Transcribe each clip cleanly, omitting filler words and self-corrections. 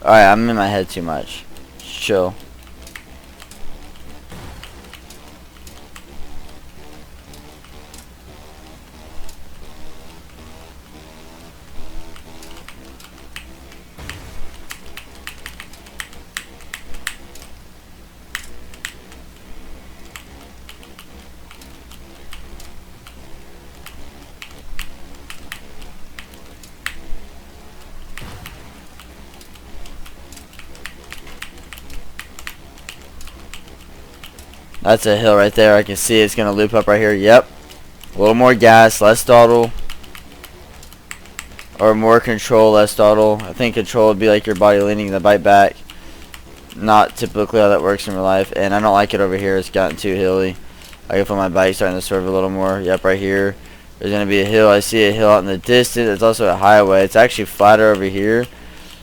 Alright, I'm in my head too much. Chill. That's a hill right there. I can see it's going to loop up right here. Yep. A little more gas, less throttle. Or more control, less throttle. I think control would be like your body leaning the bike back. Not typically how that works in real life. And I don't like it over here. It's gotten too hilly. I can feel my bike starting to swerve a little more. Yep, right here. There's going to be a hill. I see a hill out in the distance. It's also a highway. It's actually flatter over here.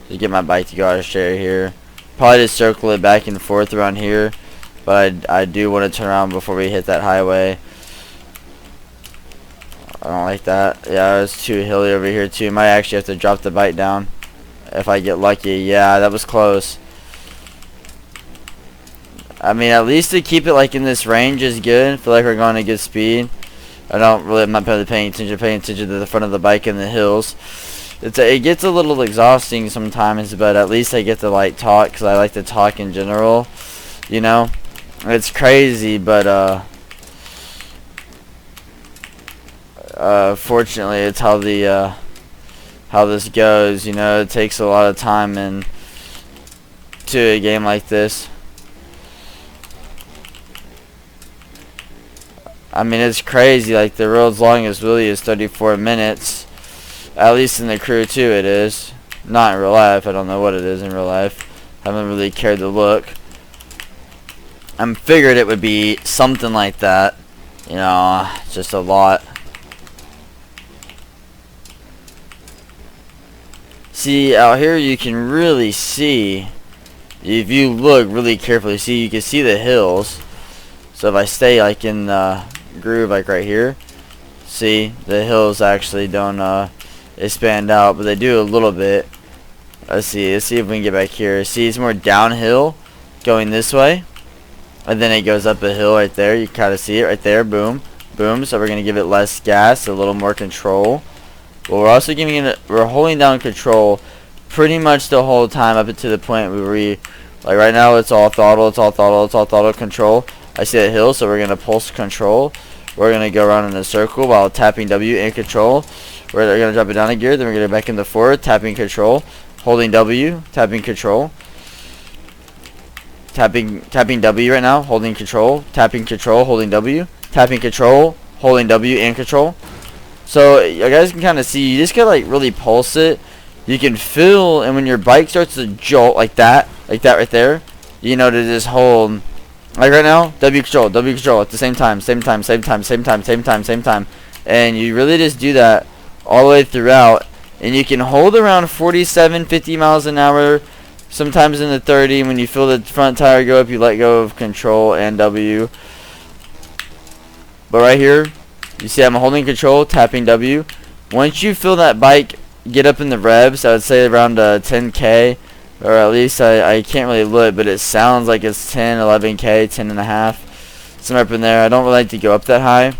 To get my bike to go out of straight here. Probably just circle it back and forth around here. But I do want to turn around before we hit that highway. I don't like that. Yeah, it's too hilly over here too. Might actually have to drop the bike down if I get lucky. Yeah, that was close. I mean, at least to keep it like in this range is good. I feel like we're going at good speed. I'm not really paying attention to the front of the bike in the hills. It gets a little exhausting sometimes, but at least I get to like talk, because I like to talk in general. You know, it's crazy, but fortunately, it's how this goes. You know, it takes a lot of time into a game like this. I mean, it's crazy. Like, the world's longest wheelie is 34 minutes. At least in the crew, too, it is. Not in real life. I don't know what it is in real life. I haven't really cared to look. I figured it would be something like that. You know, just a lot. See, out here you can really see. If you look really carefully, see, you can see the hills. So if I stay like in the groove, like right here, see, the hills actually don't expand out, but they do a little bit. Let's see if we can get back here. See, it's more downhill going this way, and then it goes up a hill right there. You kind of see it right there. Boom, boom. So we're gonna give it less gas, a little more control. But we're also giving it, we're holding down control pretty much the whole time up to the point where we, like right now, it's all throttle, it's all throttle, it's all throttle control. I see that hill, so we're gonna pulse control. We're gonna go around in a circle while tapping W and control. We're gonna drop it down a gear, then we're gonna back into forward, tapping control, holding W, tapping control, tapping W right now, holding control, tapping control, holding W, tapping control, holding W and control. So you guys can kind of see, you just gotta like really pulse it. You can feel, and when your bike starts to jolt like that right there, you know, to just hold. Like right now, W control at the same time, and you really just do that all the way throughout, and you can hold around 47, 50 miles an hour, sometimes in the 30. When you feel the front tire go up, you let go of control and W. But right here, you see I'm holding control, tapping W. Once you feel that bike get up in the revs, I would say around 10K. Or at least I can't really look, but it sounds like it's 10, 11K, 10 and a half, somewhere up in there. I don't really like to go up that high,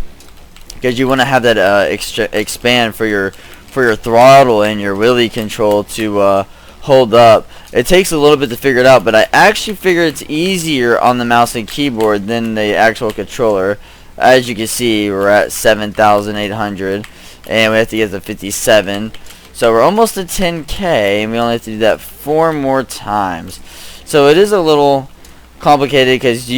because you want to have that expand for your throttle and your wheelie control to hold up. It takes a little bit to figure it out, but I actually figure it's easier on the mouse and keyboard than the actual controller. As you can see, we're at 7,800, and we have to get to 57. So we're almost at 10K, and we only have to do that 4 more times. So it is a little complicated, because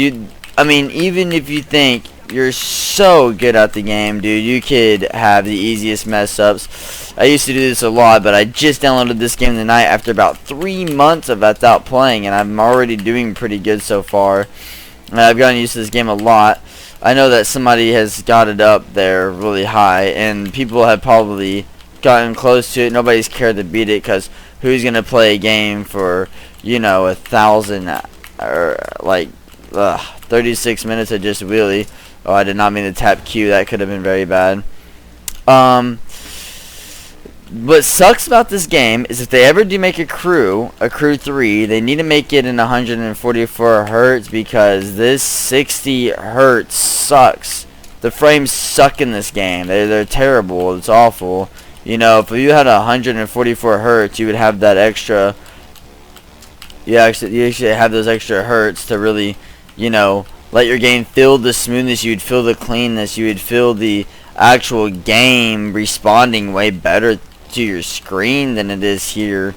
I mean, even if you think you're so good at the game, dude, you could have the easiest mess ups. I used to do this a lot, but I just downloaded this game tonight after about 3 months of without playing, and I'm already doing pretty good so far. And I've gotten used to this game a lot. I know that somebody has got it up there really high, and people have probably gotten close to it. Nobody's cared to beat it, because who's gonna play a game for, you know, 1,000 or like 36 minutes of just wheelie? Oh, I did not mean to tap Q. That could have been very bad. What sucks about this game is if they ever do make a crew 3, they need to make it in 144 hertz because this 60 hertz sucks. The frames suck in this game. They're terrible. It's awful. You know, if you had 144 hertz, you would have that extra. You actually have those extra hertz to really, you know, let your game feel the smoothness. You would feel the cleanness. You would feel the actual game responding way better to your screen than it is here.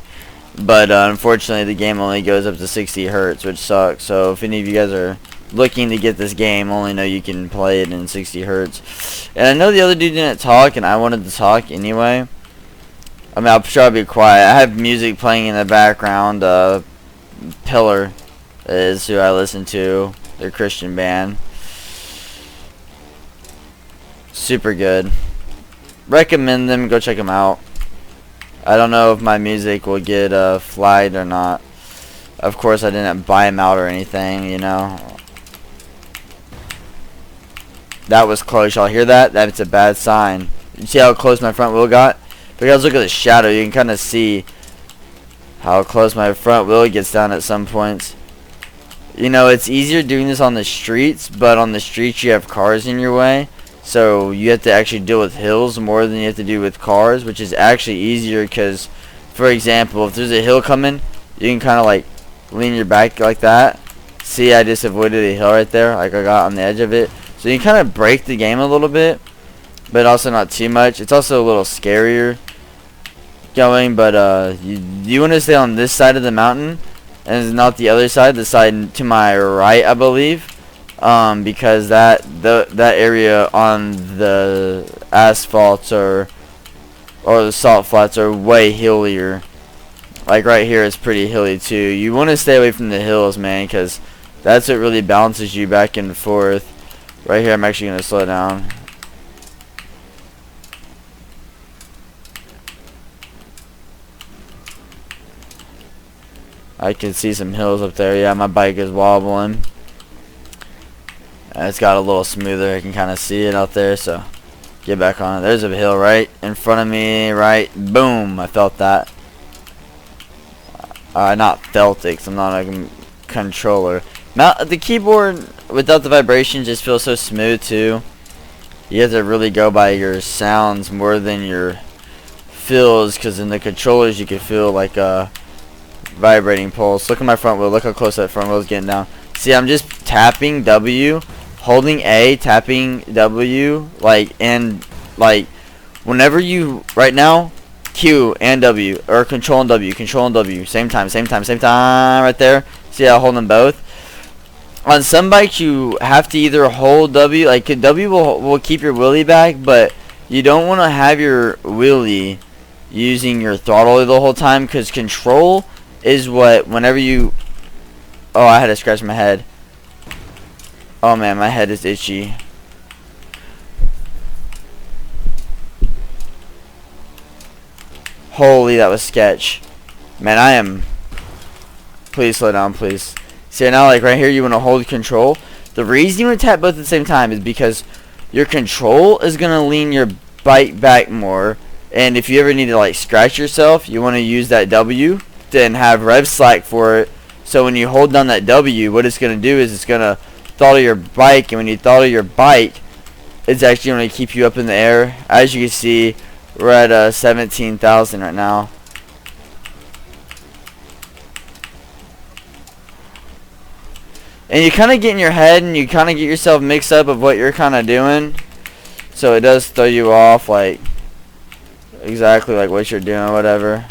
But unfortunately the game only goes up to 60 hertz, which sucks. So if any of you guys are looking to get this game, only know you can play it in 60 hertz. And I know the other dude didn't talk, and I wanted to talk anyway. I mean, I'll try to be quiet. I have music playing in the background. Pillar is who I listen to. They're a Christian band. Super good. Recommend them. Go check them out. I don't know if my music will get flagged or not. Of course, I didn't buy them out or anything, you know. That was close. Y'all hear that? That's a bad sign. You see how close my front wheel got? If you guys look at the shadow, you can kind of see how close my front wheel gets down at some points. You know, it's easier doing this on the streets, but on the streets you have cars in your way. So you have to actually deal with hills more than you have to do with cars, which is actually easier because, for example, if there's a hill coming, you can kind of like lean your back like that. See, I just avoided a hill right there, like I got on the edge of it. So you kind of break the game a little bit, but also not too much. It's also a little scarier going, but you want to stay on this side of the mountain and not the other side, the side to my right, I believe. Because that area on the asphalts or the salt flats are way hillier. Like right here is pretty hilly too. You want to stay away from the hills, man, because that's what really bounces you back and forth. Right here, I'm actually going to slow down. I can see some hills up there. Yeah, my bike is wobbling. It's got a little smoother. I can kind of see it out there, so get back on it. There's a hill right in front of me, right? Boom! I felt that. Not felt it, 'cause I'm not a controller. The keyboard without the vibrations just feels so smooth too. You have to really go by your sounds more than your feels, because in the controllers you can feel like a vibrating pulse. Look at my front wheel. Look how close that front wheel is getting down. See, I'm just tapping W, holding A, tapping W, and whenever you, right now, Q and W, or Control and W, same time, right there. See how I'm holding both? On some bikes, you have to either hold W, like W will keep your wheelie back, but you don't want to have your wheelie using your throttle the whole time, because control is what, whenever you, oh, I had to scratch my head. Oh man, my head is itchy. Holy, that was sketch. Man, I am, please slow down, please. See, now, like right here, you want to hold control. The reason you want to tap both at the same time is because your control is going to lean your bike back more. And if you ever need to like scratch yourself, you want to use that W, then have rev slack for it. So when you hold down that W, what it's going to do is it's going to throttle your bike. And when you throttle your bike, it's actually going to keep you up in the air. As you can see, we're at 17,000 right now. And you kind of get in your head and you kind of get yourself mixed up of what you're kind of doing. So it does throw you off, like, exactly like what you're doing, whatever.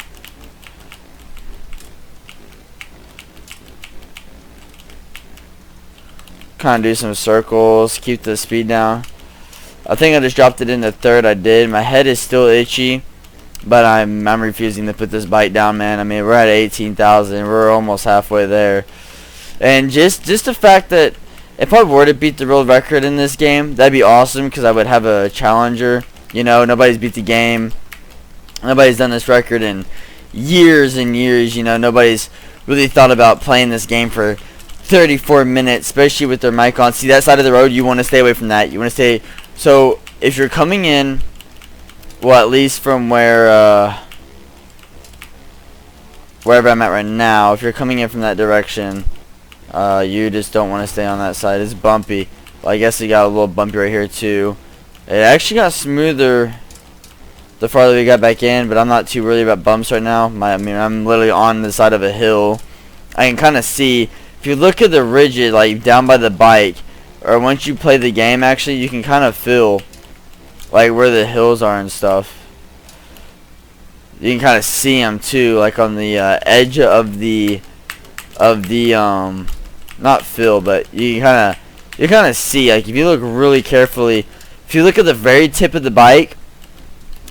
Kind of do some circles, keep the speed down. I think I just dropped it into third. I did. My head is still itchy, but I'm refusing to put this bike down, man. I mean, we're at 18,000. We're almost halfway there. And just the fact that if I were to beat the world record in this game, that'd be awesome, because I would have a challenger. You know, nobody's beat the game. Nobody's done this record in years and years. You know, nobody's really thought about playing this game for 34 minutes, especially with their mic on. See, that side of the road, you want to stay away from that. You want to stay. So if you're coming in well, at least from wherever I'm at right now, if you're coming in from that direction, you just don't want to stay on that side. It's bumpy. Well, I guess it got a little bumpy right here too. It actually got smoother the farther we got back in, but I'm not too worried about bumps right now. I mean, I'm literally on the side of a hill. I can kind of see, if you look at the ridges, like down by the bike, or once you play the game, actually, you can kind of feel like where the hills are and stuff. You can kind of see them too, like on the edge of the not fill, but you kind of see, like if you look really carefully, if you look at the very tip of the bike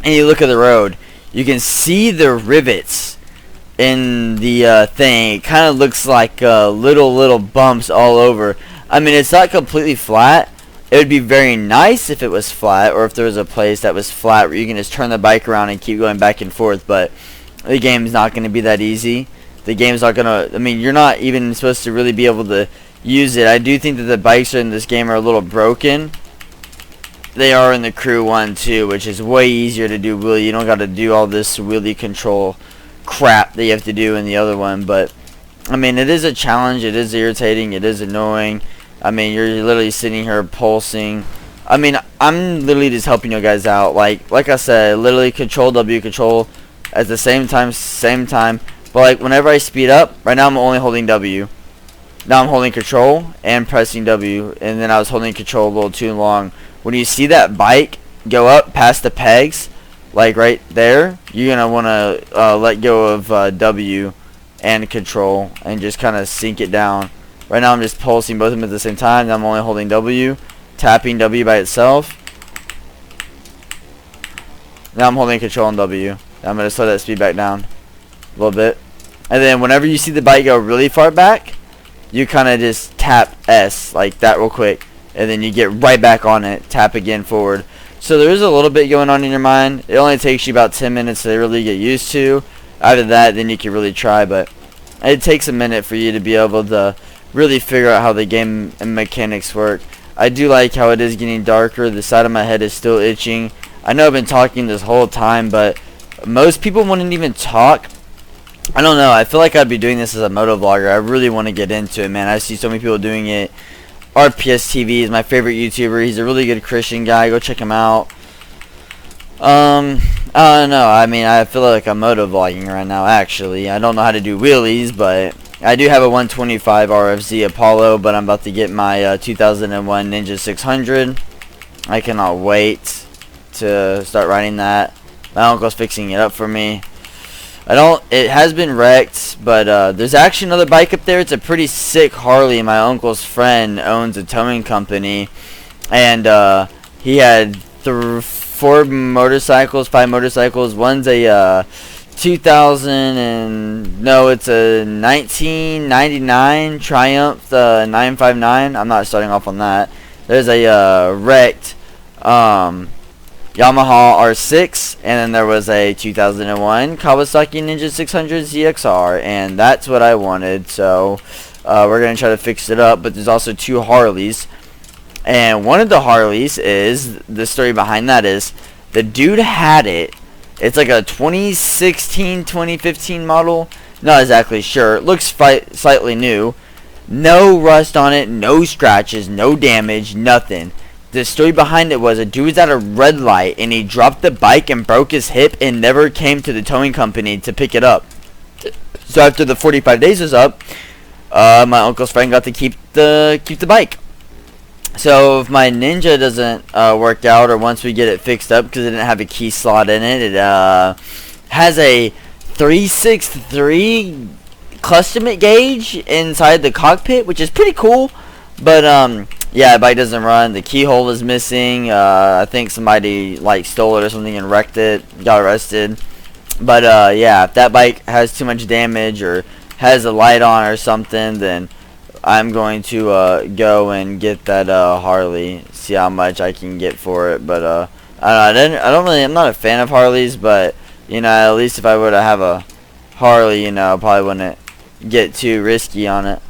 and you look at the road, you can see the rivets in the thing. It kind of looks like little bumps all over. I mean, it's not completely flat. It would be very nice if it was flat, or if there was a place that was flat where you can just turn the bike around and keep going back and forth, but the game's not going to be that easy. The game's not going to, I mean, you're not even supposed to really be able to use it. I do think that the bikes in this game are a little broken. They are in the Crew 1 too, which is way easier to do wheelie. You don't got to do all this wheelie control crap that you have to do in the other one, but I mean, it is a challenge. It is irritating. It is annoying. I mean, you're literally sitting here pulsing. I mean, I'm literally just helping you guys out. Like I said, literally control W, control at the same time. But like whenever I speed up, right now I'm only holding W. Now I'm holding control and pressing W, and then I was holding control a little too long. When you see that bike go up past the pegs, like right there, you're gonna want to let go of W and control and just kind of sink it down. Right now I'm just pulsing both of them at the same time. Now I'm only holding W, tapping W by itself. Now I'm holding control on W. Now I'm going to slow that speed back down a little bit. And then whenever you see the bike go really far back, you kind of just tap S like that real quick. And then you get right back on it, tap again forward. So there is a little bit going on in your mind. It only takes you about 10 minutes to really get used to. After that, then you can really try, but it takes a minute for you to be able to really figure out how the game and mechanics work. I do like how it is getting darker. The side of my head is still itching. I know I've been talking this whole time, but most people wouldn't even talk. I don't know. I feel like I'd be doing this as a moto vlogger. I really want to get into it, man. I see so many people doing it. RPS TV is my favorite YouTuber. He's a really good Christian guy. Go check him out. I don't know. I mean, I feel like I'm moto vlogging right now, actually. I don't know how to do wheelies, but I do have a 125 RFZ Apollo, but I'm about to get my 2001 Ninja 600. I cannot wait to start riding that. My uncle's fixing it up for me. It has been wrecked, but there's actually another bike up there. It's a pretty sick Harley. My uncle's friend owns a towing company, and he had 5 motorcycles. One's a 2000 and no, it's a 1999 Triumph 959. I'm not starting off on that. There's a wrecked Yamaha R6, and then there was a 2001 Kawasaki Ninja 600 ZXR, and that's what I wanted. So we're gonna try to fix it up. But there's also 2 Harleys, and one of the Harleys is, the story behind that is, the dude had it. It's like a 2016, 2015 model. Not exactly sure. It looks slightly new. No rust on it, no scratches, no damage, nothing. The story behind it was a dude was at a red light and he dropped the bike and broke his hip and never came to the towing company to pick it up. So after the 45 days was up, my uncle's friend got to keep the bike. So if my Ninja doesn't work out, or once we get it fixed up, because it didn't have a key slot in it, it has a 363 custom gauge inside the cockpit, which is pretty cool. But yeah, the bike doesn't run. The keyhole is missing. I think somebody like stole it or something and wrecked it, got arrested. But yeah, if that bike has too much damage or has a light on or something, then I'm going to go and get that Harley, see how much I can get for it. But I'm not a fan of Harleys, but you know, at least if I were to have a Harley, you know, I probably wouldn't get too risky on it.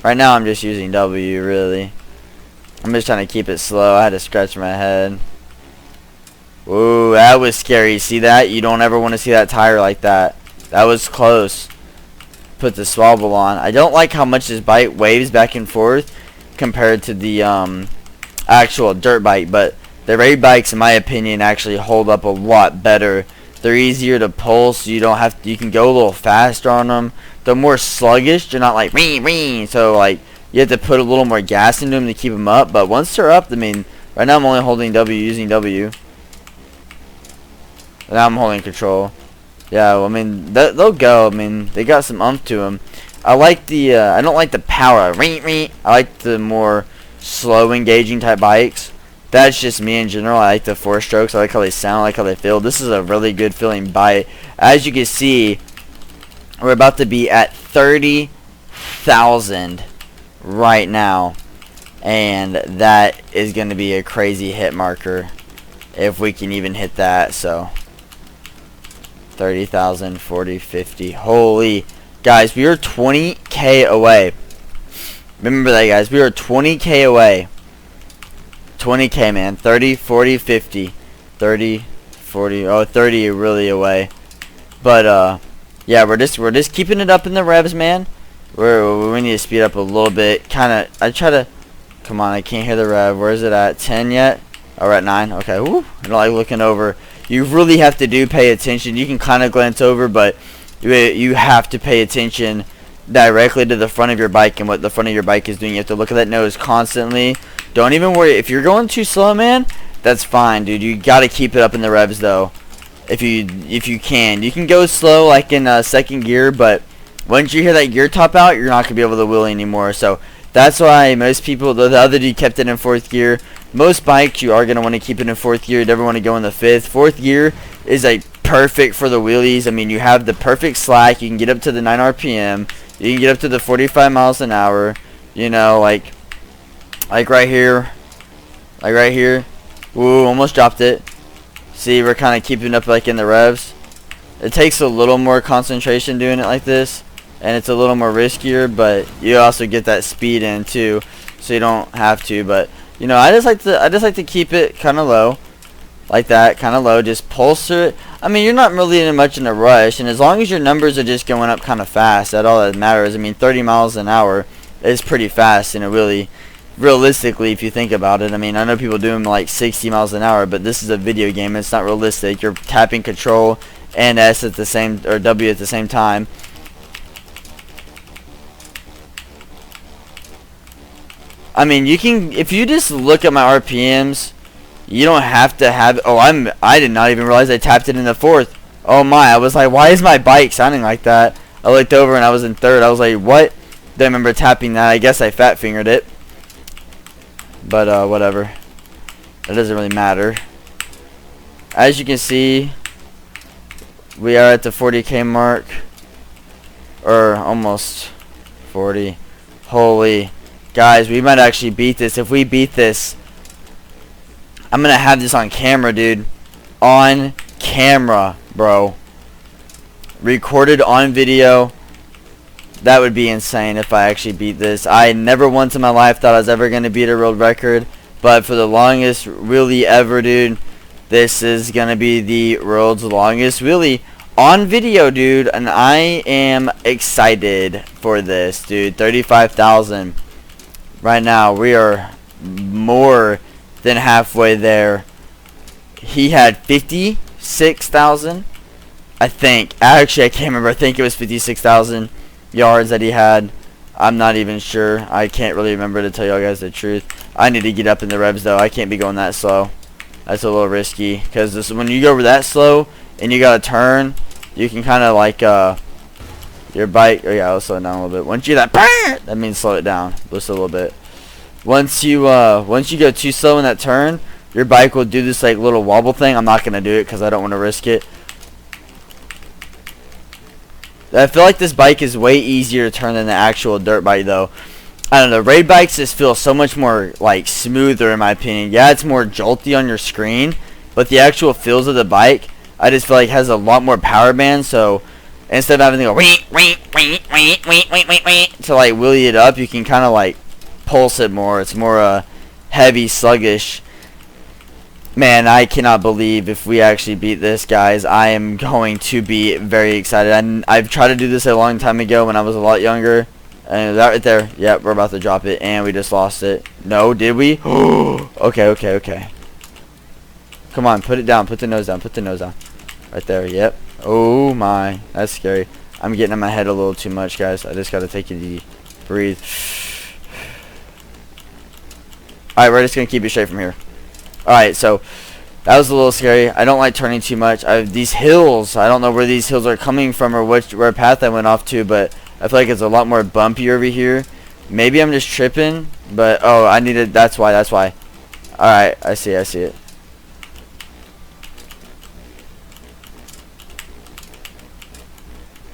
Right now I'm just using W, really. I'm just trying to keep it slow. I had to scratch my head. Whoa, that was scary. See that? You don't ever want to see that tire like that. That was close. Put the swivel on. I don't like how much this bike waves back and forth compared to the actual dirt bike, but the raid bikes, in my opinion, actually hold up a lot better. They're easier to pull, so you don't have to, you can go a little faster on them. They're more sluggish. They're not like ring, so like you have to put a little more gas into them to keep them up. But once they're up, I mean, right now I'm only holding W, using W. Now I'm holding control. Yeah, well, I mean, they'll go. I mean, they got some umph to them. I like the, I don't like the power. I like the more slow engaging type bikes. That's just me in general. I like the 4-strokes. I like how they sound. I like how they feel. This is a really good feeling bike. As you can see, we're about to be at 30,000 right now. And that is going to be a crazy hit marker if we can even hit that. So 30,000, 40, 50. Holy, guys, we are 20K away. Remember that, guys. We are 20K away. 20K, man. 30, 40, 50. 30, 40. Oh, 30 really away. But yeah, we're just keeping it up in the revs, man. We need to speed up a little bit. Kind of. I try to. Come on, I can't hear the rev. Where is it at? 10 yet? Oh, we're at 9. Okay. Woo. I don't like looking over. You really have to pay attention. You can kind of glance over, but you have to pay attention directly to the front of your bike and what the front of your bike is doing. You have to look at that nose constantly. Don't even worry. If you're going too slow, man, that's fine, dude. You got to keep it up in the revs, though. If you can. You can go slow, like in second gear, but once you hear that gear top out, you're not going to be able to wheel anymore. So that's why most people, the other dude kept it in 4th gear. Most bikes, you are going to want to keep it in 4th gear. You never want to go in the 5th. 4th gear is like perfect for the wheelies. I mean, you have the perfect slack. You can get up to the 9 RPM. You can get up to the 45 miles an hour. You know, like right here. Like right here. Woo, almost dropped it. See, we're kind of keeping up like in the revs. It takes a little more concentration doing it like this. And it's a little more riskier, but you also get that speed in too. So you don't have to, but you know, I just like to keep it kind of low, like that, kind of low. Just pulse through it. I mean, you're not really in much in a rush, and as long as your numbers are just going up kind of fast, that's all that matters. I mean, 30 miles an hour is pretty fast, and it really, realistically, if you think about it. I mean, I know people doing like 60 miles an hour, but this is a video game. It's not realistic. You're tapping control and S at the same, or W at the same time. I mean, you can, if you just look at my RPMs, you don't have to have, oh, I did not even realize I tapped it in the 4th. Oh my, I was like, why is my bike sounding like that? I looked over and I was in 3rd. I was like, what? Don't remember tapping that. I guess I fat fingered it. But, whatever. It doesn't really matter. As you can see, we are at the 40K mark. Or almost 40. Holy. Guys, we might actually beat this. If we beat this, I'm going to have this on camera, dude. On camera, bro. Recorded on video. That would be insane if I actually beat this. I never once in my life thought I was ever going to beat a world record. But for the longest wheelie ever, dude, this is going to be the world's longest wheelie on video, dude. And I am excited for this, dude. 35,000. Right now, we are more than halfway there. He had 56,000, I think. Actually, I can't remember. I think it was 56,000 yards that he had. I'm not even sure. I can't really remember, to tell you guys the truth. I need to get up in the revs, though. I can't be going that slow. That's a little risky. Because when you go over that slow and you got to turn, you can kind of like your bike. Oh yeah, I'll slow it down a little bit. Once you that means slow it down just a little bit. Once you go too slow in that turn, your bike will do this like little wobble thing. I'm not gonna do it because I don't want to risk it. I feel like this bike is way easier to turn than the actual dirt bike, though. I don't know. Raid bikes just feel so much more like smoother, in my opinion. Yeah, it's more jolty on your screen, but the actual feels of the bike, I just feel like has a lot more power band. So instead of having to go to like wheelie it up, you can kind of like pulse it more. It's more heavy, sluggish. Man, I cannot believe if we actually beat this, guys. I am going to be very excited. I've tried to do this a long time ago when I was a lot younger. And that right there, yep, we're about to drop it, and we just lost it. No, did we? Okay. Come on, put it down, put the nose down, put the nose down. Right there, yep. Oh my, that's scary. I'm getting in my head a little too much, guys. I just gotta take it easy. Breathe. Alright, we're just gonna keep it straight from here. Alright, so that was a little scary. I don't like turning too much. These hills, I don't know where these hills are coming from or where path I went off to, but I feel like it's a lot more bumpy over here. Maybe I'm just tripping, but oh, I needed, that's why. Alright, I see it.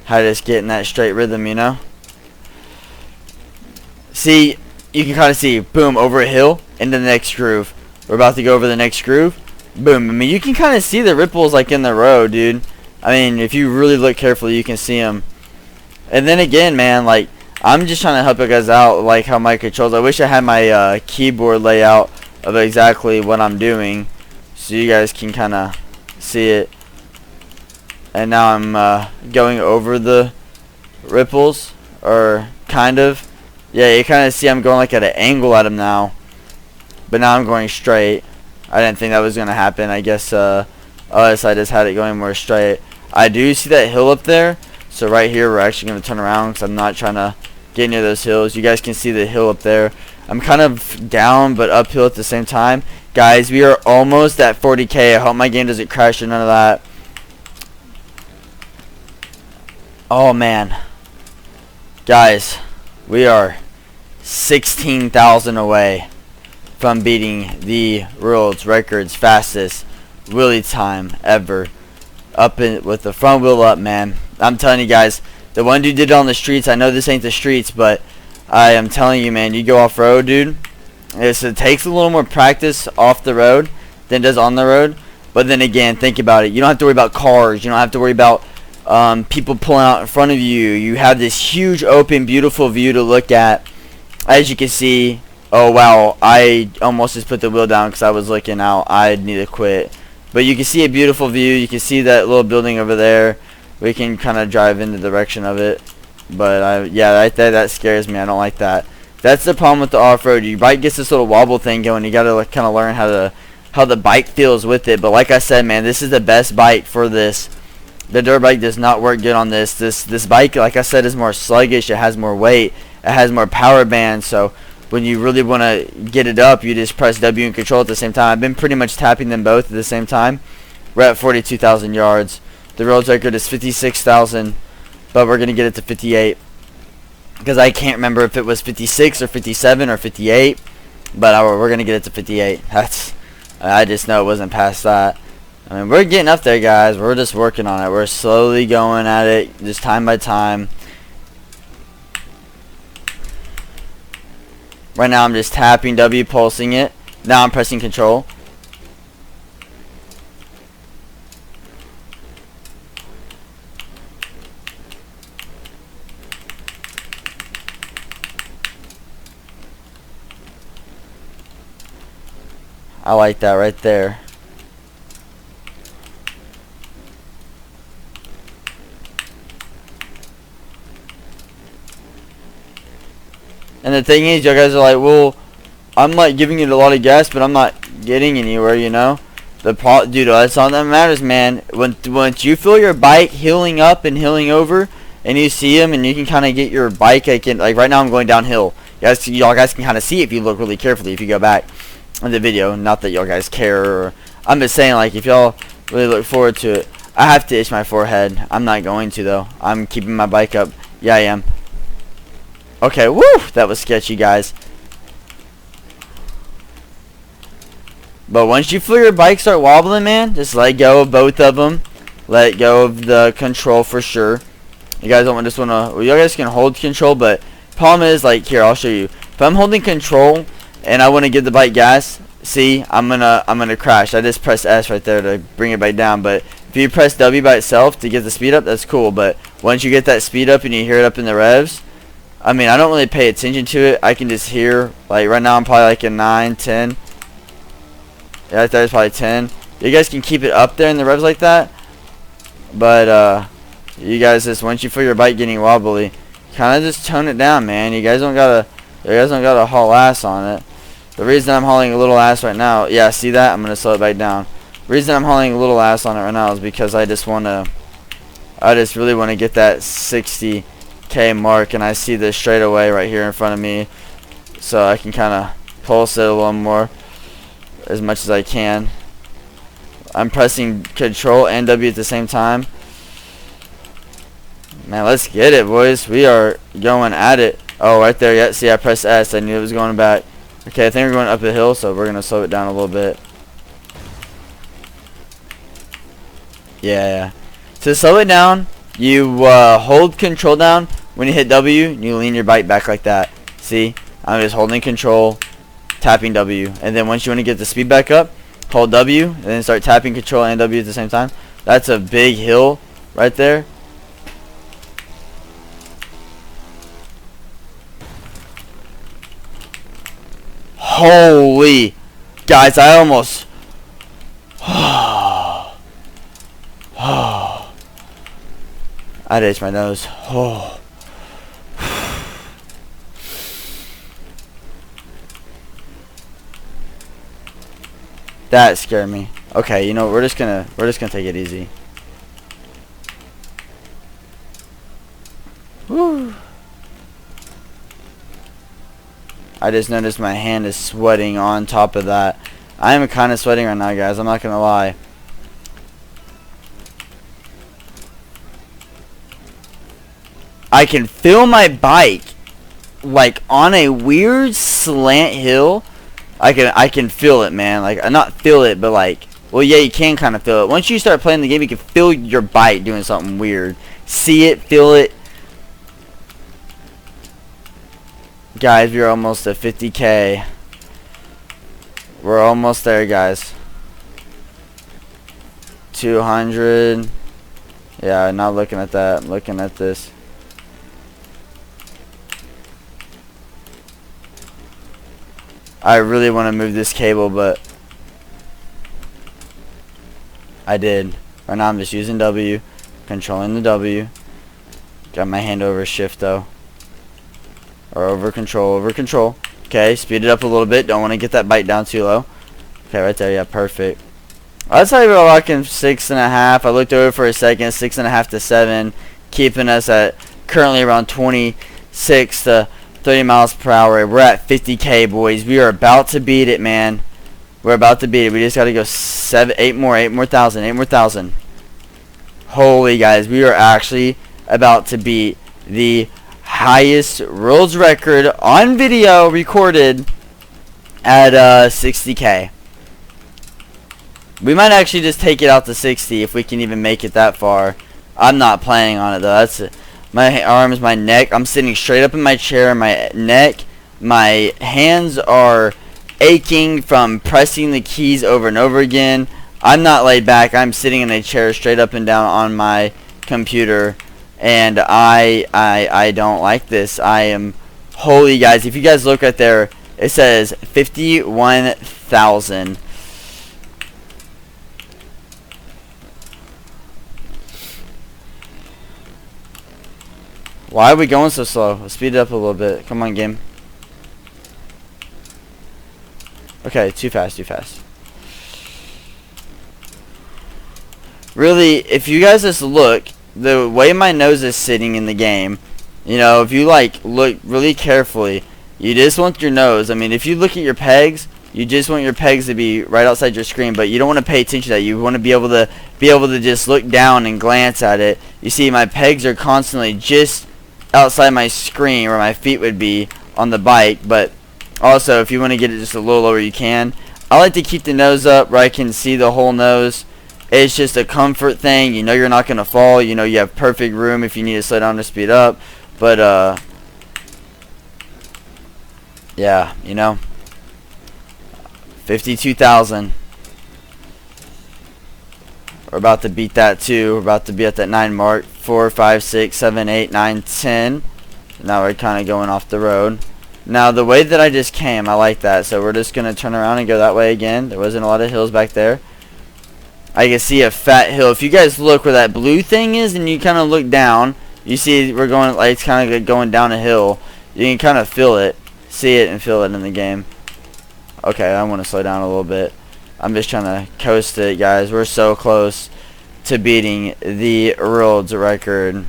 How to just get in that straight rhythm, you know? See, you can kind of see, boom, over a hill, into the next groove. We're about to go over the next groove. Boom. I mean, you can kind of see the ripples like in the road, dude. I mean, if you really look carefully, you can see them. And then again, man, like, I'm just trying to help you guys out, like how my controls. I wish I had my keyboard layout of exactly what I'm doing, so you guys can kind of see it. And now I'm going over the ripples, or kind of. Yeah, you kind of see I'm going like at an angle at them now. But now I'm going straight. I didn't think that was going to happen. I guess I just had it going more straight. I do see that hill up there. So right here we're actually going to turn around because I'm not trying to get near those hills. You guys can see the hill up there. I'm kind of down but uphill at the same time. Guys, we are almost at 40K. I hope my game doesn't crash or none of that. Oh man. Guys, we are 16,000 away from beating the world's records fastest wheelie time ever. Up in with the front wheel up, man. I'm telling you guys, the one dude did it on the streets. I know this ain't the streets, but I am telling you, man, you go off road, dude. It takes a little more practice off the road than it does on the road. But then again, think about it. You don't have to worry about cars. You don't have to worry about people pulling out in front of you. You have this huge, open, beautiful view to look at. As you can see, oh wow, I almost just put the wheel down because I was looking out. I need to quit. But you can see a beautiful view. You can see that little building over there. We can kind of drive in the direction of it. But yeah, that scares me. I don't like that. That's the problem with the off-road. Your bike gets this little wobble thing going. You gotta kind of learn how the bike feels with it. But like I said, man, this is the best bike for this. The dirt bike does not work good on this. This bike, like I said, is more sluggish. It has more weight. It has more power band. So when you really want to get it up, you just press W and control at the same time. I've been pretty much tapping them both at the same time. We're at 42,000 yards. The world record is 56,000, but we're going to get it to 58. Because I can't remember if it was 56 or 57 or 58, but we're going to get it to 58. I just know it wasn't past that. I mean, we're getting up there, guys. We're just working on it. We're slowly going at it, just time by time. Right now I'm just tapping W, pulsing it. Now I'm pressing control. I like that right there. And the thing is, you guys are like, well, I'm like giving it a lot of gas, but I'm not getting anywhere, you know. Dude, that's all that matters, man. Once you feel your bike heeling up and heeling over, and you see them, and you can kind of get your bike, like right now I'm going downhill. Y'all guys can kind of see if you look really carefully. If you go back in the video, not that y'all guys care, or I'm just saying, like, if y'all really look forward to it. I have to itch my forehead. I'm not going to though. I'm keeping my bike up. Yeah, I am. Okay, woo! That was sketchy, guys. But once you feel your bike start wobbling, man, just let go of both of them. Let go of the control for sure. You guys don't just want to... Well, you guys can hold control, but problem is, like, here, I'll show you. If I'm holding control and I want to give the bike gas, see, I'm gonna crash. I just press S right there to bring it back down. But if you press W by itself to get the speed up, that's cool. But once you get that speed up and you hear it up in the revs, I mean, I don't really pay attention to it. I can just hear, like, right now I'm probably like a 9, 10. Yeah, right there is probably 10. You guys can keep it up there in the revs like that, but you guys just, once you feel your bike getting wobbly, kind of just tone it down, man. You guys don't gotta haul ass on it. The reason I'm hauling a little ass right now, yeah, see that? I'm gonna slow it back down. The reason I'm hauling a little ass on it right now is because I just really want to get that 60K mark, and I see this straightaway right here in front of me, so I can kind of pulse it a little more as much as I can. I'm pressing Control and W at the same time. Man, let's get it, boys. We are going at it. Oh, right there. Yeah, see, I pressed S. I knew it was going back. Okay, I think we're going up the hill, so we're going to slow it down a little bit. Yeah. To slow it down, you hold Control down. When you hit W, you lean your bike back like that. See? I'm just holding Control, tapping W. And then once you want to get the speed back up, hold W, and then start tapping Control and W at the same time. That's a big hill right there. Holy, guys, I almost I had to itch my nose. That scared me. Okay, you know, we're just gonna take it easy. Woo. I just noticed my hand is sweating on top of that. I am kind of sweating right now, guys. I'm not going to lie. I can feel my bike like on a weird slant hill. I can feel it, man. Like, not feel it, but like, well, yeah, you can kind of feel it. Once you start playing the game, you can feel your bike doing something weird. See it, feel it. Guys, we're almost at 50K. We're almost there, guys. 200. Yeah, I'm not looking at that. I'm looking at this. I really want to move this cable, but I did. Right now I'm just using W, controlling the W. Got my hand over shift though. Or over control, Okay, speed it up a little bit. Don't want to get that bite down too low. Okay, right there, yeah, perfect. I'd say we're rocking 6.5. I looked over for a second, 6.5 to 7, keeping us at currently around 26 to 30 miles per hour. We're at 50K, boys. We are about to beat it, man. We're about to beat it. We just got to go 8 more thousand. Holy, guys, we are actually about to beat the highest world's record on video recorded at 60K. We might actually just take it out to 60 if we can even make it that far. I'm not planning on it though. That's it. My arms, my neck. I'm sitting straight up in my chair. My neck, my hands are aching from pressing the keys over and over again. I'm not laid back. I'm sitting in a chair straight up and down on my computer. And I don't like this. I am, holy, guys, if you guys look right there, it says 51,000. Why are we going so slow? Let's speed it up a little bit. Come on, game. Okay, too fast. Really, if you guys just look, the way my nose is sitting in the game, you know, if you like look really carefully, you just want your nose. I mean, if you look at your pegs, you just want your pegs to be right outside your screen, but you don't want to pay attention to that. You want to be able to just look down and glance at it. You see, my pegs are constantly just outside my screen where my feet would be on the bike, but also if you want to get it just a little lower, you can. I like to keep the nose up where I can see the whole nose. It's just a comfort thing. You know you're not going to fall. You know you have perfect room if you need to slow down to speed up. But, yeah, you know. 52,000. We're about to beat that too. We're about to be at that 9 mark. 4, 5, 6, 7, 8, 9, 10. Now we're kind of going off the road. Now, the way that I just came, I like that. So we're just going to turn around and go that way again. There wasn't a lot of hills back there. I can see a fat hill. If you guys look where that blue thing is and you kind of look down, you see we're going, like, it's kind of like going down a hill. You can kind of feel it, see it, and feel it in the game. Okay, I want to slow down a little bit. I'm just trying to coast it, guys. We're so close to beating the world's record.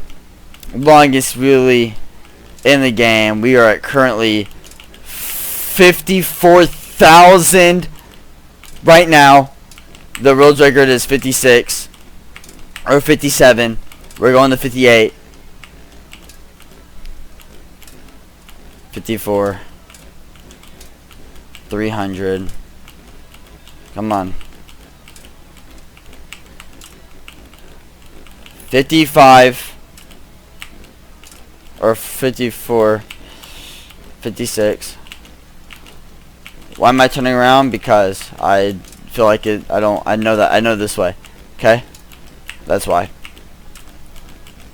Longest wheelie in the game. We are at currently 54,000 right now. The world's record is 56 or 57. We're going to 58. 54. 300. Come on. 55 or 54. 56. Why am I turning around? Because I feel like it. I know this way. Okay? That's why.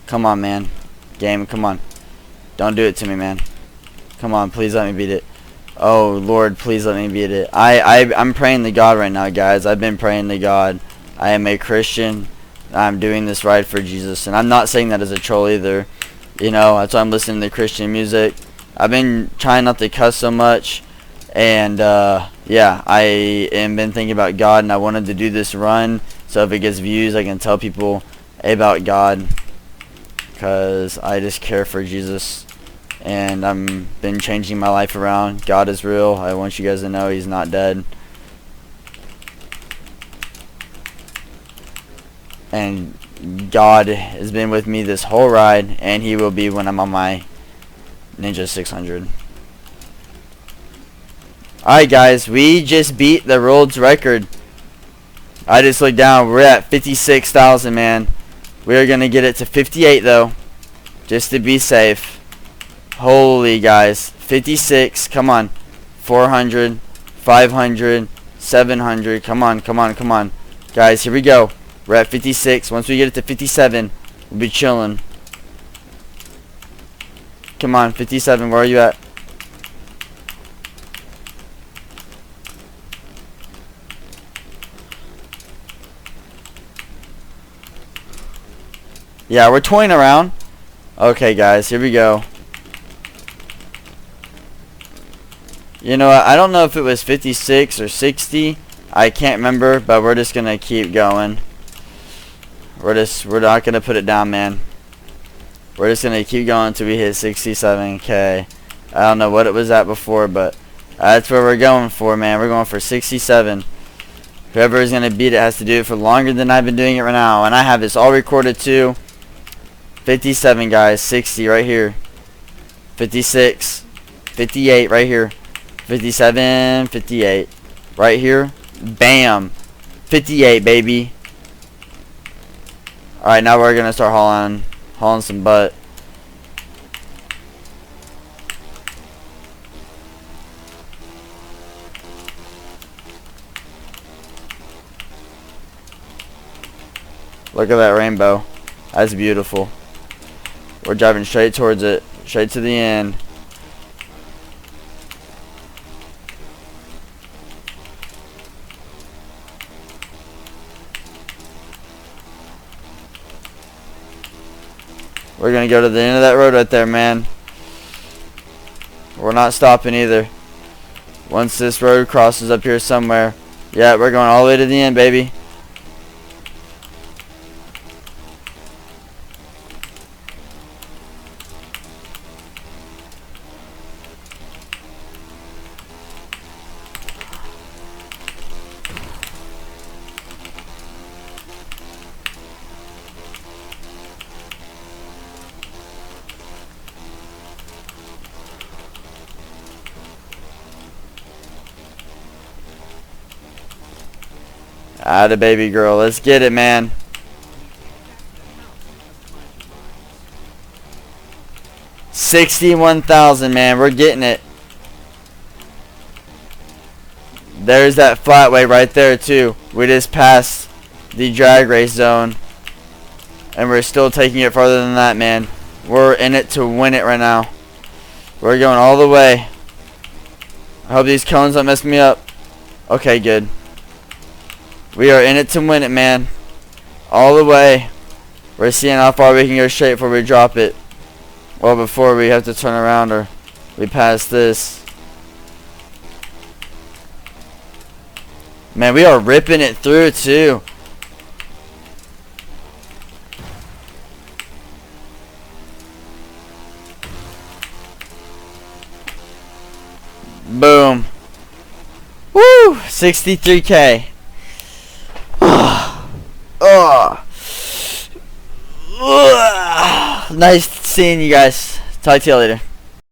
Come on, man. Game, come on. Don't do it to me, man. Come on, please let me beat it. Oh, Lord, please let me beat it. I'm praying to God right now, guys. I've been praying to God. I am a Christian. I'm doing this right for Jesus. And I'm not saying that as a troll either. You know, that's why I'm listening to Christian music. I've been trying not to cuss so much. And, yeah, I am been thinking about God. And I wanted to do this run. So if it gets views, I can tell people about God. Because I just care for Jesus. And I'm been changing my life around. God is real. I want you guys to know He's not dead. And God has been with me this whole ride, and He will be when I'm on my Ninja 600. Alright, guys, we just beat the world's record. I just looked down. We're at 56,000, man. We are going to get it to 58, though, just to be safe. Holy, guys. 56. Come on. 400. 500. 700. Come on, come on, come on. Guys, here we go. We're at 56. Once we get it to 57, we'll be chilling. Come on, 57. Where are you at? Yeah, we're toying around. Okay, guys, here we go. You know what? I don't know if it was 56 or 60. I can't remember, but we're just gonna keep going. We're not gonna put it down, man. We're just gonna keep going until we hit 67K. I don't know what it was at before, but that's where we're going for, man. We're going for 67. Whoever is gonna beat it has to do it for longer than I've been doing it right now, and I have this all recorded too. 57, guys. 60 right here. 56. 58 right here. 57, 58. Right here. Bam. 58, baby. Alright, now we're going to start hauling some butt. Look at that rainbow. That's beautiful. We're driving straight towards it. Straight to the end. We're going to go to the end of that road right there, man. We're not stopping either. Once this road crosses up here somewhere. Yeah, we're going all the way to the end, baby. Atta baby girl. Let's get it, man. $61,000, man. We're getting it. There's that flatway right there, too. We just passed the drag race zone. And we're still taking it farther than that, man. We're in it to win it right now. We're going all the way. I hope these cones don't mess me up. Okay, good. We are in it to win it, man. All the way. We're seeing how far we can go straight before we drop it. Well, before we have to turn around or we pass this. Man, we are ripping it through, too. Boom. Woo! 63K. Nice seeing you guys. Talk to you later.